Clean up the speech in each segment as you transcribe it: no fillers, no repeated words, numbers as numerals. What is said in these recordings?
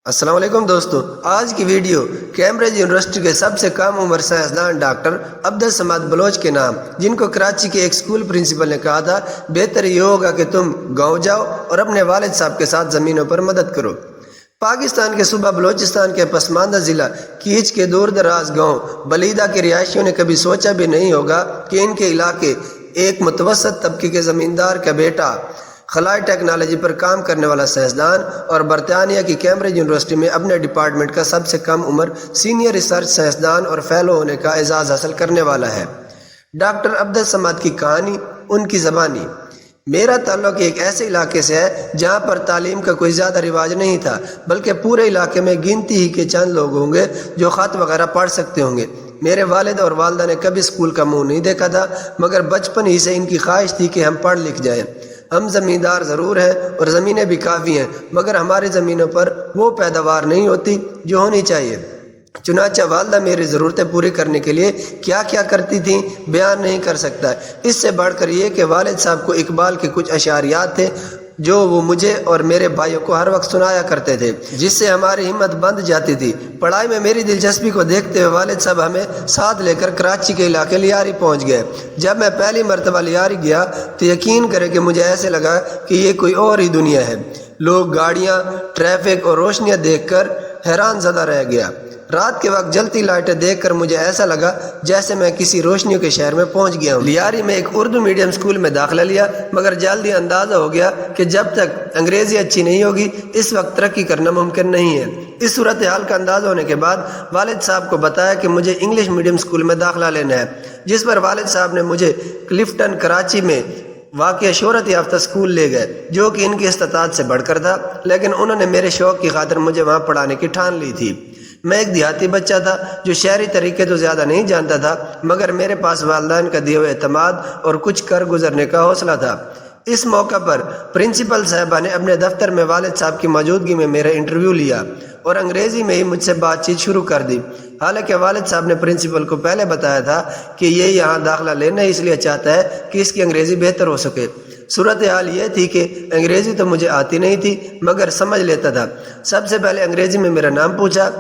السلام علیکم دوستو، آج کی ویڈیو کیمبرج یونیورسٹی کے سب سے کم عمر سائنسدان ڈاکٹر عبدالصمد بلوچ کے نام، جن کو کراچی کے ایک اسکول پرنسپل نے کہا تھا بہتر یہ ہوگا کہ تم گاؤں جاؤ اور اپنے والد صاحب کے ساتھ زمینوں پر مدد کرو۔ پاکستان کے صوبہ بلوچستان کے پسماندہ ضلع کیچ کے دور دراز گاؤں بلیدہ کے رہائشیوں نے کبھی سوچا بھی نہیں ہوگا کہ ان کے علاقے ایک متوسط طبقے کے زمیندار کا بیٹا خلائی ٹیکنالوجی پر کام کرنے والا سائنسدان اور برطانیہ کی کیمبرج یونیورسٹی میں اپنے ڈپارٹمنٹ کا سب سے کم عمر سینئر ریسرچ سائنسدان اور فیلو ہونے کا اعزاز حاصل کرنے والا ہے۔ ڈاکٹر عبدالصمد کی کہانی، ان کی زبانی۔ میرا تعلق ایک ایسے علاقے سے ہے جہاں پر تعلیم کا کوئی زیادہ رواج نہیں تھا، بلکہ پورے علاقے میں گنتی ہی کے چند لوگ ہوں گے جو خط وغیرہ پڑھ سکتے ہوں گے۔ میرے والد اور والدہ نے کبھی اسکول کا منہ نہیں دیکھا تھا، مگر بچپن ہی سے ان کی خواہش تھی کہ ہم پڑھ لکھ جائیں۔ ہم زمیندار ضرور ہیں اور زمینیں بھی کافی ہیں، مگر ہماری زمینوں پر وہ پیداوار نہیں ہوتی جو ہونی چاہیے۔ چنانچہ والدہ میری ضرورتیں پوری کرنے کے لیے کیا کیا کرتی تھیں بیان نہیں کر سکتا۔ اس سے بڑھ کر یہ کہ والد صاحب کو اقبال کے کچھ اشعریات تھے جو وہ مجھے اور میرے بھائیوں کو ہر وقت سنایا کرتے تھے، جس سے ہماری ہمت بندھ جاتی تھی۔ پڑھائی میں میری دلچسپی کو دیکھتے ہوئے والد صاحب ہمیں ساتھ لے کر کراچی کے علاقے لیاری پہنچ گئے۔ جب میں پہلی مرتبہ لیاری گیا تو یقین کرے کہ مجھے ایسے لگا کہ یہ کوئی اور ہی دنیا ہے۔ لوگ، گاڑیاں، ٹریفک اور روشنیاں دیکھ کر حیران زدہ رہ گیا۔ رات کے وقت جلتی لائٹیں دیکھ کر مجھے ایسا لگا جیسے میں کسی روشنیوں کے شہر میں پہنچ گیا ہوں۔ لیاری میں ایک اردو میڈیم اسکول میں داخلہ لیا، مگر جلدی اندازہ ہو گیا کہ جب تک انگریزی اچھی نہیں ہوگی اس وقت ترقی کرنا ممکن نہیں ہے۔ اس صورتحال کا اندازہ ہونے کے بعد والد صاحب کو بتایا کہ مجھے انگلش میڈیم اسکول میں داخلہ لینا ہے، جس پر والد صاحب نے مجھے کلفٹن کراچی میں واقع شہرت یافتہ اسکول لے گئے، جو کہ ان کی استطاعت سے بڑھ کر تھا، لیکن انہوں نے میرے شوق کی خاطر مجھے وہاں پڑھانے کی ٹھان لی تھی۔ میں ایک دیہاتی بچہ تھا جو شہری طریقے تو زیادہ نہیں جانتا تھا، مگر میرے پاس والدین کا دیے ہوئے اعتماد اور کچھ کر گزرنے کا حوصلہ تھا۔ اس موقع پر پرنسپل صاحبہ نے اپنے دفتر میں والد صاحب کی موجودگی میں میرا انٹرویو لیا اور انگریزی میں ہی مجھ سے بات چیت شروع کر دی۔ حالانکہ والد صاحب نے پرنسپل کو پہلے بتایا تھا کہ یہ یہاں داخلہ لینا اس لیے چاہتا ہے کہ اس کی انگریزی بہتر ہو سکے۔ صورتحال یہ تھی کہ انگریزی تو مجھے آتی نہیں تھی، مگر سمجھ لیتا تھا۔ سب سے پہلے انگریزی میں میرا نام پوچھا،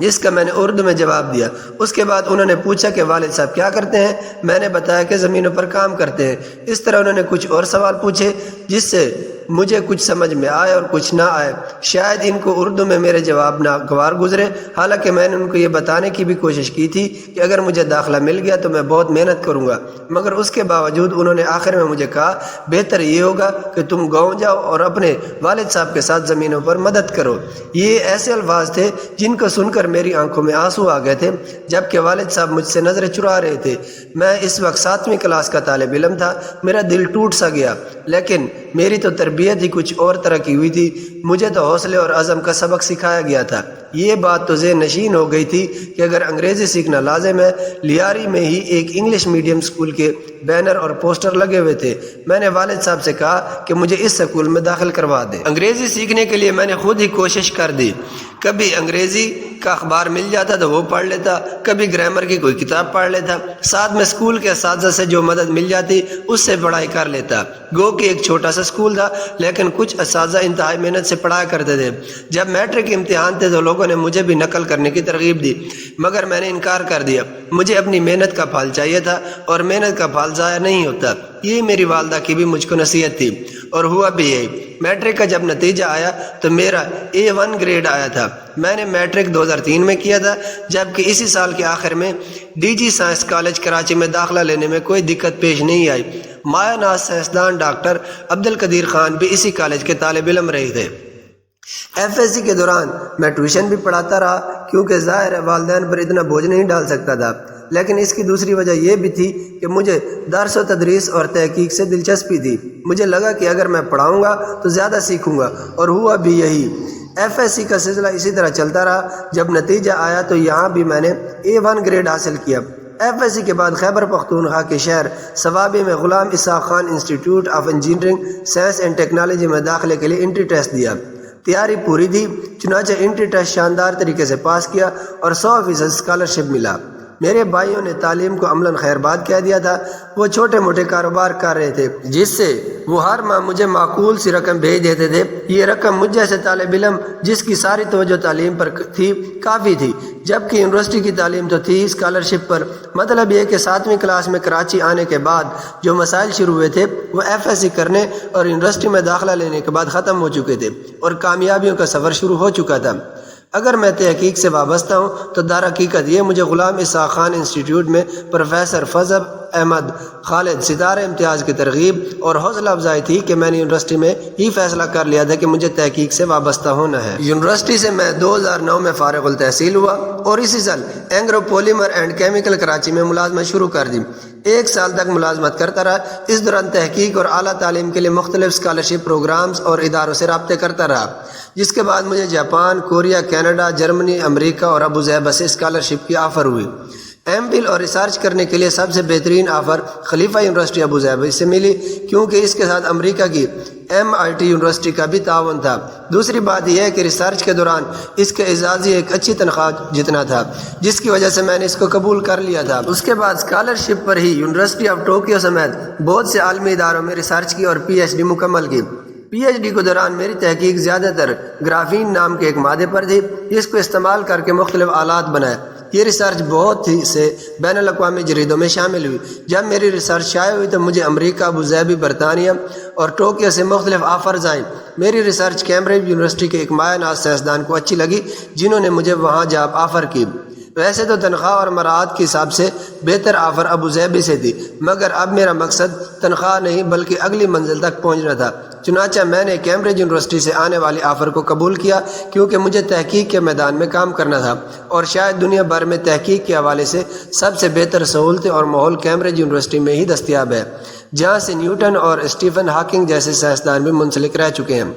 جس کا میں نے اردو میں جواب دیا۔ اس کے بعد انہوں نے پوچھا کہ والد صاحب کیا کرتے ہیں؟ میں نے بتایا کہ زمینوں پر کام کرتے ہیں۔ اس طرح انہوں نے کچھ اور سوال پوچھے جس سے مجھے کچھ سمجھ میں آئے اور کچھ نہ آئے۔ شاید ان کو اردو میں میرے جواب ناگوار گزرے، حالانکہ میں نے ان کو یہ بتانے کی بھی کوشش کی تھی کہ اگر مجھے داخلہ مل گیا تو میں بہت محنت کروں گا، مگر اس کے باوجود انہوں نے آخر میں مجھے کہا بہتر یہ ہوگا کہ تم گاؤں جاؤ اور اپنے والد صاحب کے ساتھ زمینوں پر مدد کرو۔ یہ ایسے الفاظ تھے جن کو سن کر میری آنکھوں میں آنسو آ گئے تھے، جبکہ والد صاحب مجھ سے نظریں چرا رہے تھے۔ میں اس وقت 7ویں کلاس کا طالب علم تھا۔ میرا دل ٹوٹ سا گیا، لیکن میری تو تربیت ہی کچھ اور طرح کی ہوئی تھی۔ مجھے تو حوصلے اور عزم کا سبق سکھایا گیا تھا۔ یہ بات تو ذہن نشین ہو گئی تھی کہ اگر انگریزی سیکھنا لازم ہے۔ لیاری میں ہی ایک انگلش میڈیم اسکول کے بینر اور پوسٹر لگے ہوئے تھے۔ میں نے والد صاحب سے کہا کہ مجھے اس اسکول میں داخل کروا دیں۔ انگریزی سیکھنے کے لیے میں نے خود ہی کوشش کر دی۔ کبھی انگریزی کا اخبار مل جاتا تو وہ پڑھ لیتا، کبھی گرامر کی کوئی کتاب پڑھ لیتا، ساتھ میں اسکول کے اساتذہ سے جو مدد مل جاتی اس سے پڑھائی کر لیتا۔ گو کہ ایک چھوٹا سا اسکول تھا، لیکن کچھ اساتذہ انتہائی محنت سے پڑھایا کرتے تھے۔ جب میٹرک امتحان تھے تو لوگوں نے مجھے بھی نقل کرنے کی ترغیب دی، مگر میں نے انکار کر دیا۔ مجھے اپنی محنت کا پھل چاہیے تھا اور محنت کا پھل ضائع نہیں ہوتا۔ یہ میری والدہ کی بھی مجھ کو نصیحت تھی، اور ہوا بھی یہی۔ میٹرک کا جب نتیجہ آیا تو میرا A1 گریڈ آیا تھا۔ میں نے میٹرک 2003 میں کیا تھا، جبکہ اسی سال کے آخر میں DG سائنس کالج کراچی میں داخلہ لینے میں کوئی دقت پیش نہیں آئی۔ مایہ ناز سائنسدان ڈاکٹر عبدالقدیر خان بھی اسی کالج کے طالب علم رہے تھے۔ FSC کے دوران میں ٹیوشن بھی پڑھاتا رہا، کیونکہ ظاہر ہے والدین پر اتنا بوجھ نہیں ڈال سکتا تھا، لیکن اس کی دوسری وجہ یہ بھی تھی کہ مجھے درس و تدریس اور تحقیق سے دلچسپی تھی۔ مجھے لگا کہ اگر میں پڑھاؤں گا تو زیادہ سیکھوں گا، اور ہوا بھی یہی۔ FSC کا سلسلہ اسی طرح چلتا رہا۔ جب نتیجہ آیا تو یہاں بھی میں نے A1 گریڈ حاصل کیا۔ FSC کے بعد خیبر پختونخوا کے شہر صوابی میں Ghulam Ishaq Khan institute of engineering science and technology میں داخلے کے لیے انٹری ٹیسٹ دیا۔ تیاری پوری تھی، چنانچہ انٹری ٹیسٹ شاندار طریقے سے پاس کیا اور 100% اسکالرشپ ملا۔ میرے بھائیوں نے تعلیم کو عملاً خیر بات کہہ دیا تھا۔ وہ چھوٹے موٹے کاروبار کر رہے تھے، جس سے وہ ہر ماہ مجھے معقول سی رقم بھیج دیتے تھے۔ یہ رقم مجھ جیسے طالب علم جس کی ساری توجہ تعلیم پر تھی کافی تھی، جبکہ یونیورسٹی کی تعلیم تو تھی اسکالرشپ پر۔ مطلب یہ کہ 7ویں کلاس میں کراچی آنے کے بعد جو مسائل شروع ہوئے تھے وہ ایف ایس سی کرنے اور یونیورسٹی میں داخلہ لینے کے بعد ختم ہو چکے تھے اور کامیابیوں کا سفر شروع ہو چکا تھا۔ اگر میں تحقیق سے وابستہ ہوں تو در حقیقت یہ مجھے غلام اسحاق خان انسٹیٹیوٹ میں پروفیسر فضل احمد خالد ستارہ امتیاز کی ترغیب اور حوصلہ افزائی تھی کہ میں نے یونیورسٹی میں ہی فیصلہ کر لیا تھا کہ مجھے تحقیق سے وابستہ ہونا ہے۔ یونیورسٹی سے میں 2009 میں فارغ التحصیل ہوا اور اسی سال Engro polymer and chemical Karachi میں ملازمت شروع کر دی۔ 1 سال تک ملازمت کرتا رہا۔ اس دوران تحقیق اور اعلیٰ تعلیم کے لیے مختلف اسکالرشپ پروگرامز اور اداروں سے رابطے کرتا رہا، جس کے بعد مجھے جاپان، کوریا، کینیڈا، جرمنی، امریکہ اور ابوظہبی سے اسکالرشپ کی آفر ہوئی۔ ایم فل اور ریسرچ کرنے کے لیے سب سے بہترین آفر خلیفہ یونیورسٹی ابوظہبی سے ملی، کیونکہ اس کے ساتھ امریکہ کی MIT یونیورسٹی کا بھی تعاون تھا۔ دوسری بات یہ ہے کہ ریسرچ کے دوران اس کے اعزازی ایک اچھی تنخواہ جتنا تھا، جس کی وجہ سے میں نے اس کو قبول کر لیا تھا۔ اس کے بعد scholarship per he university of Tokyo سمیت بہت سے عالمی اداروں میں ریسرچ کی اور PhD مکمل کی۔ PhD کے دوران میری تحقیق زیادہ تر گرافین نام کے ایک مادے پر تھی، جس کو استعمال کر کے مختلف آلات بنائے۔ یہ ریسرچ بہت ہی سے بین الاقوامی جریدوں میں شامل ہوئی۔ جب میری ریسرچ شائع ہوئی تو مجھے امریکہ، ابوظہبی، برطانیہ اور ٹوکیو سے مختلف آفرز آئیں۔ میری ریسرچ کیمبرج یونیورسٹی کے ایک مایہ ناز سائنسدان کو اچھی لگی، جنہوں نے مجھے وہاں جاب آفر کی۔ ویسے تو تنخواہ اور مراعات کے حساب سے بہتر آفر ابوظہبی سے تھی، مگر اب میرا مقصد تنخواہ نہیں بلکہ اگلی منزل تک پہنچنا تھا۔ چنانچہ میں نے کیمبرج یونیورسٹی سے آنے والی آفر کو قبول کیا، کیونکہ مجھے تحقیق کے میدان میں کام کرنا تھا اور شاید دنیا بھر میں تحقیق کے حوالے سے سب سے بہتر سہولتیں اور ماحول کیمبرج یونیورسٹی میں ہی دستیاب ہے، جہاں سے نیوٹن اور اسٹیفن ہاکنگ جیسے سائنسدان بھی منسلک رہ چکے ہیں۔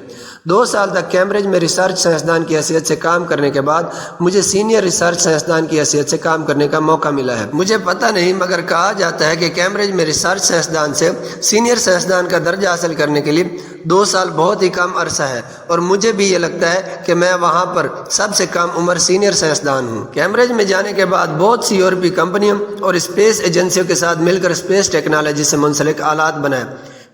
2 سال تک کیمبرج میں ریسرچ سائنسدان کی حیثیت سے کام کرنے کے بعد مجھے سینئر ریسرچ سائنسدان کی حیثیت سے کام کرنے کا موقع ملا ہے۔ مجھے پتہ نہیں مگر کہا جاتا ہے کہ کیمبرج میں ریسرچ سائنسدان سے سینئر سائنسدان کا درجہ حاصل کرنے کے لیے 2 سال بہت ہی کم عرصہ ہے، اور مجھے بھی یہ لگتا ہے کہ میں وہاں پر سب سے کم عمر سینئر سائنسدان ہوں۔ کیمبرج میں جانے کے بعد بہت سی یورپی کمپنیوں اور اسپیس ایجنسیوں کے ساتھ مل کر اسپیس ٹیکنالوجی سے منسلک آلات بنائے۔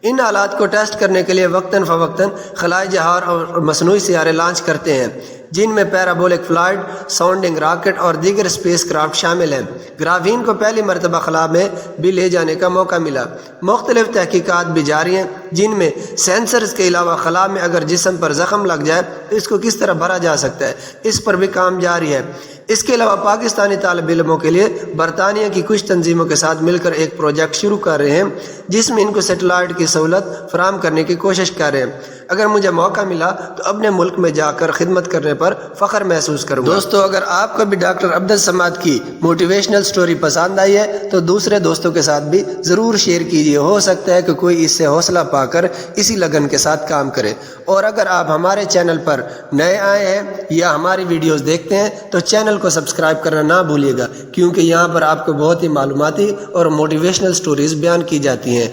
ان آلات کو ٹیسٹ کرنے کے لیے وقتاً فوقتاً خلائی جہاز اور مصنوعی سیارے لانچ کرتے ہیں، جن میں پیرابولک فلائٹ، ساؤنڈنگ راکٹ اور دیگر اسپیس کرافٹ شامل ہیں۔ گرافین کو پہلی مرتبہ خلا میں بھی لے جانے کا موقع ملا۔ مختلف تحقیقات بھی جاری ہیں، جن میں سینسرز کے علاوہ خلا میں اگر جسم پر زخم لگ جائے تو اس کو کس طرح بھرا جا سکتا ہے، اس پر بھی کام جاری ہے۔ اس کے علاوہ پاکستانی طالب علموں کے لیے برطانیہ کی کچھ تنظیموں کے ساتھ مل کر ایک پروجیکٹ شروع کر رہے ہیں، جس میں ان کو سیٹلائٹ کی سہولت فراہم کرنے کی کوشش کر رہے ہیں۔ اگر مجھے موقع ملا تو اپنے ملک میں جا کر خدمت کرنے پر فخر محسوس کروں گا۔ دوستو، اگر آپ کو بھی ڈاکٹر عبدالصمد کی موٹیویشنل سٹوری پسند آئی ہے تو دوسرے دوستوں کے ساتھ بھی ضرور شیئر کیجیے، ہو سکتا ہے کہ کوئی اس سے حوصلہ پا کر اسی لگن کے ساتھ کام کرے۔ اور اگر آپ ہمارے چینل پر نئے آئے ہیں یا ہماری ویڈیوز دیکھتے ہیں تو چینل کو سبسکرائب کرنا نہ بھولیے گا، کیونکہ یہاں پر آپ کو بہت ہی معلوماتی اور موٹیویشنل سٹوریز بیان کی جاتی ہیں۔